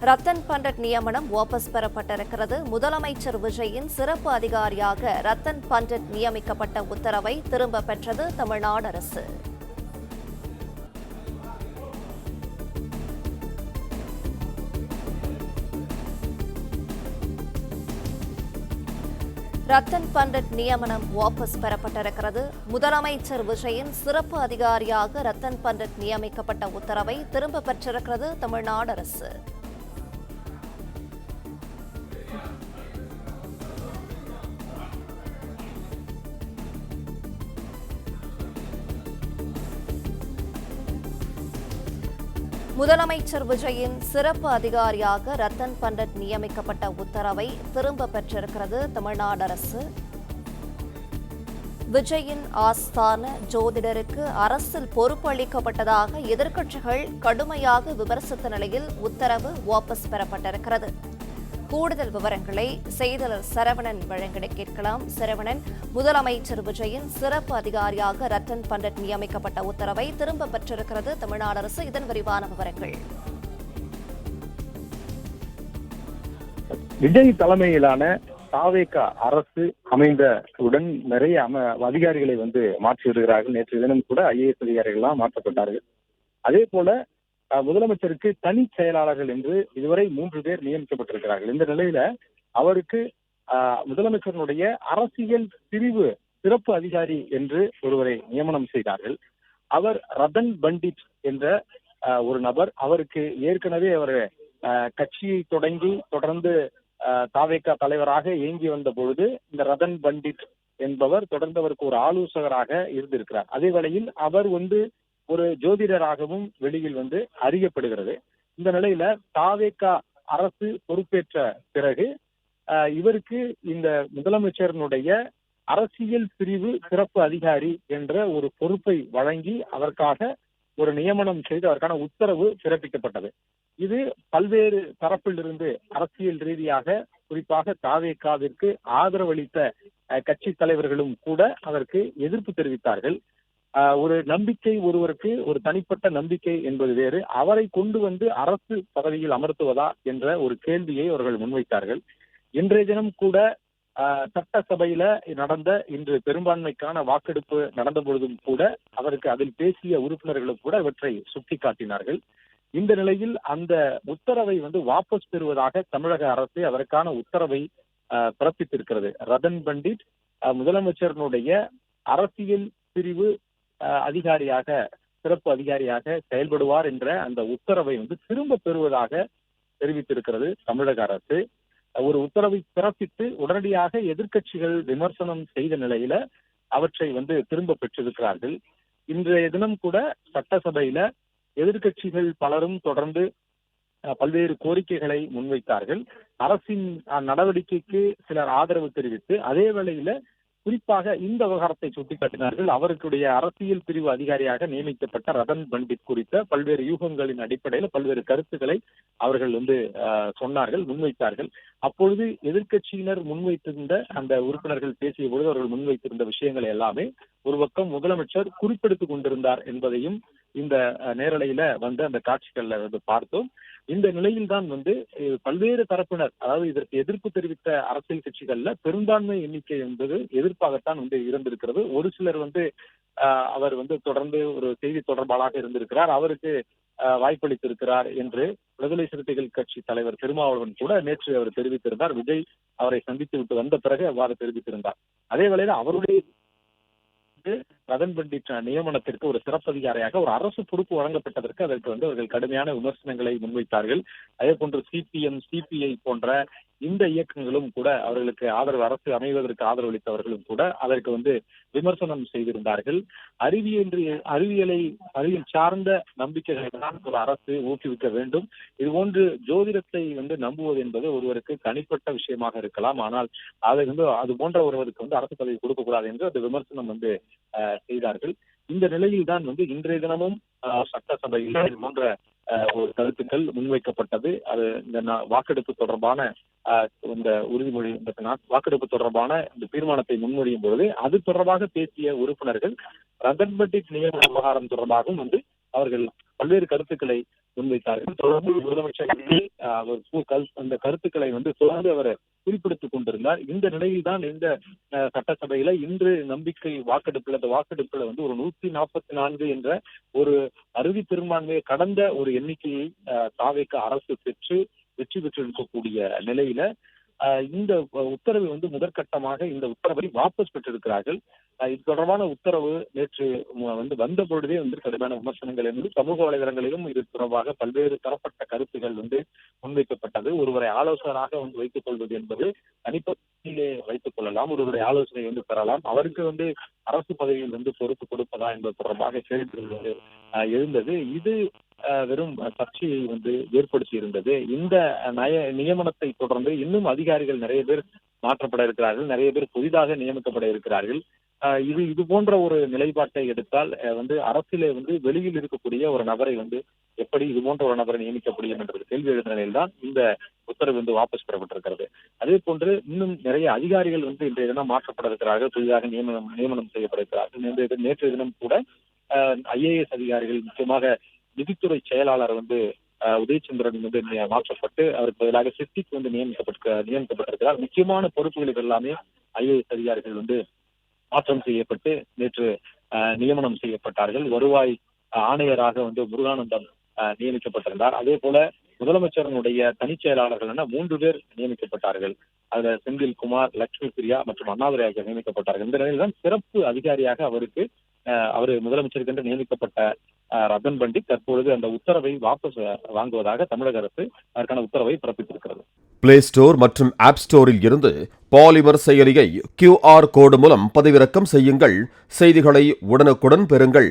ரத்தன் பண்டட் நியமனம் வாபஸ் பெறப்பட்டிருக்கிறது. முதலமைச்சர் விஜயின் சிறப்பு அதிகாரியாக ரத்தன் பண்டட் நியமிக்கப்பட்ட உத்தரவை திரும்ப பெற்றது தமிழ்நாடு அரசு. ரத்தன் பண்டட் நியமனம் வாபஸ் பெறப்பட்டிருக்கிறது. முதலமைச்சர் விஜயின் சிறப்பு அதிகாரியாக ரத்தன் பண்டட் நியமிக்கப்பட்ட உத்தரவை திரும்ப பெற்றிருக்கிறது தமிழ்நாடு அரசு. முதலமைச்சர் விஜயின் சிறப்பு அதிகாரியாக ரத்தன் பண்டட் நியமிக்கப்பட்ட உத்தரவை திரும்ப பெற்றிருக்கிறது தமிழ்நாடு அரசு. விஜயின் ஆஸ்தான ஜோதிடருக்கு அரசில் பொறுப்பு அளிக்கப்பட்டதாக எதிர்க்கட்சிகள் கடுமையாக விமர்சித்த நிலையில் உத்தரவு வாபஸ் பெறப்பட்டிருக்கிறது. கூடுதல் விவரங்களை செய்தியாளர் சரவணன் வழங்கிட கேட்கலாம். சரவணன், முதலமைச்சர் விஜயின் சிறப்பு அதிகாரியாக ரத்தன் பண்டட் நியமிக்கப்பட்ட உத்தரவை திரும்ப பெற்றிருக்கிறது தமிழ்நாடு அரசு. இதன் விரிவான விவரங்கள். விஜய் தலைமையிலான தாவேக அரசு அமைந்தவுடன் நிறைய அதிகாரிகளை மாற்றி வருகிறார்கள். நேற்று தினம் கூட IAS அதிகாரிகள்லாம் மாற்றப்பட்டார்கள். அதே போல முதலமைச்சருக்கு தனி செயலாளர்கள் என்று இதுவரை 3 பேர் நியமிக்கப்பட்டிருக்கிறார்கள். இந்த நிலையில அவருக்கு முதலமைச்சருடைய அரசியல் பிரிவு சிறப்பு அதிகாரி என்று ஒருவரை நியமனம் செய்தார்கள். அவர் ரதன் பண்டிட் என்ற ஒரு நபர். அவருக்கு ஏற்கனவே அவர் கட்சியை தொடர்ந்து தாவேகா தலைவராக இயங்கி வந்த பொழுது இந்த ரதன் பண்டிட் என்பவர் தொடர்ந்து அவருக்கு ஒரு ஆலோசகராக இருந்திருக்கிறார். அதே வேளையில் அவர் ஒரு ஜோதிடராகவும் வெளியில் அறியப்படுகிறது. இந்த நிலையில தாவேகா அரசு பொறுப்பேற்ற பிறகு இவருக்கு இந்த முதலமைச்சரினுடைய அரசியல் பிரிவு சிறப்பு அதிகாரி என்ற ஒரு பொறுப்பை வழங்கி அதற்காக ஒரு நியமனம் செய்து அதற்கான உத்தரவு பிறப்பிக்கப்பட்டது. இது பல்வேறு தரப்பிலிருந்து அரசியல் ரீதியாக குறிப்பாக தாவேகாவிற்கு ஆதரவளித்த கட்சி தலைவர்களும் கூட அதற்கு எதிர்ப்பு தெரிவித்தார்கள். ஒரு நம்பிக்கை, ஒருவருக்கு ஒரு தனிப்பட்ட நம்பிக்கை என்பது வேறு. அவரை கொண்டு அரசு பதவியில் அமர்த்துவதா என்ற ஒரு கேள்வியை அவர்கள் முன்வைத்தார்கள். இன்றைய தினம் கூட சட்டசபையில இன்று பெரும்பான்மைக்கான வாக்கெடுப்பு நடந்த பொழுதும் கூட அவருக்கு அதில் பேசிய உறுப்பினர்களும் கூட இவற்றை சுட்டிக்காட்டினார்கள். இந்த நிலையில் அந்த உத்தரவை வாபஸ் பெறுவதாக தமிழக அரசு அதற்கான உத்தரவை பிறப்பித்திருக்கிறது. ரதன் பண்டிட் முதலமைச்சரினுடைய அரசியல் பிரிவு அதிகாரியாக சிறப்பு அதிகாரியாக செயல்படுவார் என்ற அந்த உத்தரவை திரும்ப பெறுவதாக தெரிவித்திருக்கிறது தமிழக அரசு. ஒரு உத்தரவை பிறப்பித்து உடனடியாக எதிர்க்கட்சிகள் விமர்சனம் செய்த நிலையில அவற்றை திரும்ப பெற்றிருக்கிறார்கள். இன்றைய தினம் கூட சட்டசபையில எதிர்க்கட்சிகள் பலரும் தொடர்ந்து பல்வேறு கோரிக்கைகளை முன்வைத்தார்கள். அரசின் நடவடிக்கைக்கு சிலர் ஆதரவு தெரிவித்து அதே வேளையில குறிப்பாக இந்த விவகாரத்தை சுட்டிக்காட்டினார்கள். அவருடைய அரசியல் பிரிவு அதிகாரியாக நியமிக்கப்பட்ட ரதன் பண்டிட் குறித்த பல்வேறு யூகங்களின் அடிப்படையில் பல்வேறு கருத்துக்களை அவர்கள் சொன்னார்கள், முன்வைத்தார்கள். அப்பொழுது எதிர்க்கட்சியினர் முன்வைத்திருந்த அந்த உறுப்பினர்கள் பேசிய பொழுது அவர்கள் முன்வைத்திருந்த விஷயங்கள் எல்லாமே ஒரு பக்கம் முதலமைச்சர் குறிப்பெடுத்துக் கொண்டிருந்தார் என்பதையும் இந்த நேரலையில அந்த காட்சிகள்ல பார்த்தோம். இந்த நிலையில் தான் பல்வேறு தரப்பினர், அதாவது இதற்கு எதிர்ப்பு தெரிவித்த அரசியல் கட்சிகள்ல பெரும்பான்மை எண்ணிக்கை என்பது எதிர்ப்பாகத்தான் இருந்திருக்கிறது. ஒரு சிலர் அவர் தொடர்ந்து ஒரு செய்தி தொடர்பாளராக இருந்திருக்கிறார், அவருக்கு வாய்ப்பளித்திருக்கிறார் என்று விடுதலை சிறுத்தைகள் கட்சி தலைவர் திருமாவளவன் கூட நேற்று அவர் தெரிவித்திருந்தார். விஜய் அவரை சந்தித்து விட்டு வந்த பிறகு அவ்வாறு தெரிவித்திருந்தார். அதே வேளையில் அவருடைய ரதன் பண்டிட் நியமனத்திற்கு ஒரு சிறப்பு அதிகாரியாக ஒரு அரசு பொறுப்பு வழங்கப்பட்டதற்கு அதற்கு அவர்கள் கடுமையான விமர்சனங்களை முன்வைத்தார்கள். அதே போன்று CPM, CPI போன்ற இந்த இயக்கங்களும் கூட அவர்களுக்கு ஆதரவு, அரசு அமைவதற்கு ஆதரவளித்தவர்களும் கூட அதற்கு விமர்சனம் செய்திருந்தார்கள். அறிவியல் சார்ந்த நம்பிக்கைகளை தான் ஒரு அரசு ஊக்குவிக்க வேண்டும். இதுபோன்று ஜோதிடத்தை நம்புவது என்பது ஒருவருக்கு தனிப்பட்ட விஷயமாக இருக்கலாம். ஆனால் அது போன்ற ஒருவருக்கு அரசு பதவி கொடுக்கக்கூடாது என்று அந்த விமர்சனம் செய்தார்கள். இந்த நிலையில் தான் இன்றைய தினமும் சட்டசபையில் இது போன்ற ஒரு கருத்துக்கள் முன்வைக்கப்பட்டது. அது இந்த வாக்கெடுப்பு தொடர்பான இந்த உறுதிமொழி, வாக்கெடுப்பு தொடர்பான இந்த தீர்மானத்தை முன்மொழியும் பொழுது அது தொடர்பாக பேசிய உறுப்பினர்கள் ரதன் பண்டிட் நியமன விவகாரம் தொடர்பாகவும் அவர்கள் பல்வேறு கருத்துக்களை முன்வைத்தார்கள். தொடர்ந்து முதலமைச்சர் அந்த கருத்துக்களை தொடர்ந்து அவர் குறிப்பிட்டுக் கொண்டிருந்தார். இந்த நிலையில் தான் இந்த சட்டசபையில இன்று நம்பிக்கை வாக்கெடுப்புல ஒரு 144 என்ற ஒரு அறுதி பெரும்பான்மையை கடந்த ஒரு எண்ணிக்கையை தாவேக அரசு வெற்றி பெற்றிருக்கக்கூடிய நிலையில இந்த உத்தரவை முதற்கட்டமாக இந்த உத்தரவை வாபஸ் பெற்றிருக்கிறார்கள். இது தொடர்பான உத்தரவு நேற்று வந்த பொழுதே கடுமையான விமர்சனங்கள் என்பது சமூக வலைதளங்களிலும் இது தொடர்பாக பல்வேறு தரப்பட்ட கருத்துகள் முன்வைக்கப்பட்டது. ஒருவரை ஆலோசகராக வைத்துக் கொள்வது என்பது தனிப்பட்டியிலே வைத்துக் கொள்ளலாம், ஒருவரை ஆலோசனை பெறலாம். அவருக்கு அரசு பதவியில் பொறுப்பு கொடுப்பதா என்பது தொடர்பாக கேள்விகள் எழுந்தது. இது வெறும் சர்ச்சையை ஏற்படுத்தி இருந்தது. இந்த நியமனத்தை தொடர்ந்து இன்னும் அதிகாரிகள் நிறைய பேர் மாற்றப்பட இருக்கிறார்கள், நிறைய பேர் புதிதாக நியமிக்கப்பட இருக்கிறார்கள். இது போன்ற ஒரு நிலைப்பாட்டை எடுத்தால் அரசிலே வெளியில் இருக்கக்கூடிய ஒரு நபரை எப்படி இது போன்ற ஒரு நபரை நியமிக்க முடியும் என்ற கேள்வி எழுந்த நிலையில்தான் இந்த உத்தரவு வாபஸ் பெறப்பட்டிருக்கிறது. அதே போன்று இன்னும் நிறைய அதிகாரிகள் இன்றைய தினம் மாற்றப்பட இருக்கிறார்கள், புதிதாக நியமனம் செய்யப்பட இருக்கிறார்கள். நேற்றைய தினம் கூட IAS அதிகாரிகள், முக்கியமாக நிதித்துறை செயலாளர் உதயச்சந்திரன் மாற்றப்பட்டு அவருக்கு பதிலாக சித்திக் நியமிக்கப்பட்டிருக்கிறார். முக்கியமான பொறுப்புகளுக்கு எல்லாமே IAS அதிகாரிகள் மாற்றம் செய்யப்பட்டு நேற்று நியமனம் செய்யப்பட்டார்கள். வருவாய் ஆணையராக முருகானந்தம் நியமிக்கப்பட்டிருந்தார். அதே போல முதலமைச்சருடைய தனிச் செயலாளர்கள் 3 பேர் நியமிக்கப்பட்டார்கள். அதுல செந்தில்குமார், லட்சுமி பிரியா மற்றும் அண்ணாதுரை ஆகியோர் நியமிக்கப்பட்டார்கள். இந்த நிலையில் தான் சிறப்பு அதிகாரியாக அவரு முதலமைச்சருக்கு என்று நியமிக்கப்பட்ட ரத்தன் பண்டிட் தற்பொழுது அந்த உத்தரவை வாபஸ் வாங்குவதாக தமிழக அரசு அதற்கான உத்தரவை பிறப்பித்திருக்கிறது. பிளே ஸ்டோர் மற்றும் ஆப் ஸ்டோரில் இருந்து பாலிமர் செயலியை QR கோடு மூலம் பதிவிறக்கம் செய்யுங்கள். செய்திகளை உடனுக்குடன் பெறுங்கள்.